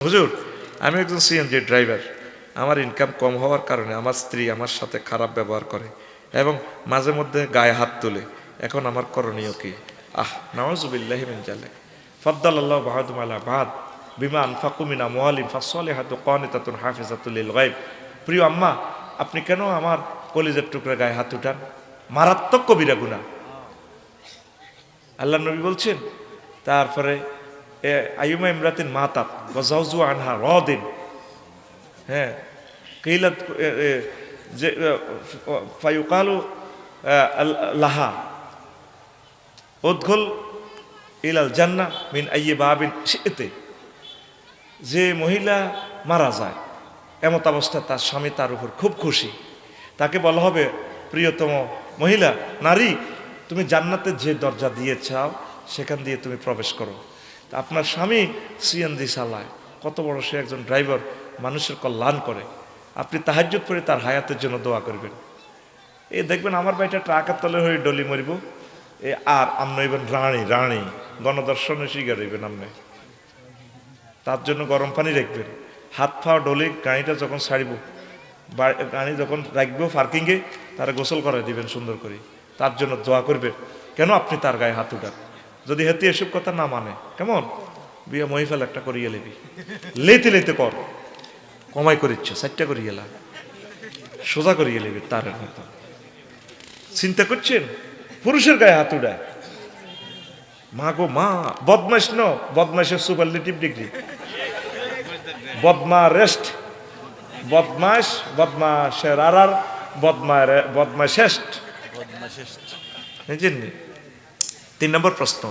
হুজুর, আমি একজন সিএনজি ড্রাইভার। আমার ইনকাম কম হওয়ার কারণে আমার স্ত্রী আমার সাথে খারাপ ব্যবহার করে এবং মাঝে মধ্যে গায়ে হাত তোলে। এখন আমার করণীয় কি? নাউযুবিল্লাহি মিন যালিক। ফাদ্দালাল্লাহু বা'দুহুম আলা বা'দ বিমা আনফাকু মিন আমওয়ালিহিম ফাসসালিহাতু কানিতাতুন হাফিজাতুল লিল গায়ব। প্রিয় আম্মা, আপনি কেন আমার কলিজার টুকরা গায়ে হাত উঠান? মারাত্মক কবিরা গুনাহ। আল্লাহ নবী বলছেন। তারপরে আইয়ুমা ইমরাতিন মাতাত ওয়া যাওজু আনহা রাদিন, হ্যাঁ, কিলাত যে ফায়ুকালু লাহা উদখুল ইলাল জান্নাহ মিন আইয়ি বাবিন শি'তি। যে মহিলা মারা যায় এমত অবস্থায় তার স্বামী তার উপর খুব খুশি, তাকে বলা হবে, প্রিয়তম মহিলা, নারী, তুমি জান্নাতের যে দরজা দিয়ে চাও সেখান দিয়ে তুমি প্রবেশ করো। তা আপনার স্বামী সিএনজি চালায়, কত বড় সে একজন ড্রাইভার, মানুষের কল্যাণ করে। আপনি তাহাজ্জুদ পড়ে তার হায়াতের জন্য দোয়া করবেন। এই দেখবেন আমার ভাইটা ট্রাকের তলে হয়ে ডলি মরিব, আর আপনি হইবেন রানী রানী, গণদর্শনে শিকার হইবেন আপনি। তার জন্য গরম পানি রাখবেন, হাত পা ডলে গাড়িটা যখন ছাড়িব, গাড়ি যখন রাখবো পার্কিংয়ে, তারা গোসল করে দিবেন সুন্দর করে, তার জন্য দোয়া করবেন। কেন আপনি তার গায়ে হাত উঠান? যদি হেতে এসব কথা না মানে, কেমন বিয়ে মহিফাল একটা করিয়ে লেবি, লেতে লেতে কর, কমাই করিচ্ছ 4টা করিয়ে লা, সোজা করিয়ে লেবি তার মতো। চিন্তা করছেন পুরুষের গায়ে হাত উঠায়? মা গো মা, বদমাইশ ন, বদমাইশের সুপারলেটিভ ডিগ্রি, বদমা রেস্ট, বদমাস বদমাসের আর বদমাশেষ্ট। 3 নম্বর প্রশ্ন,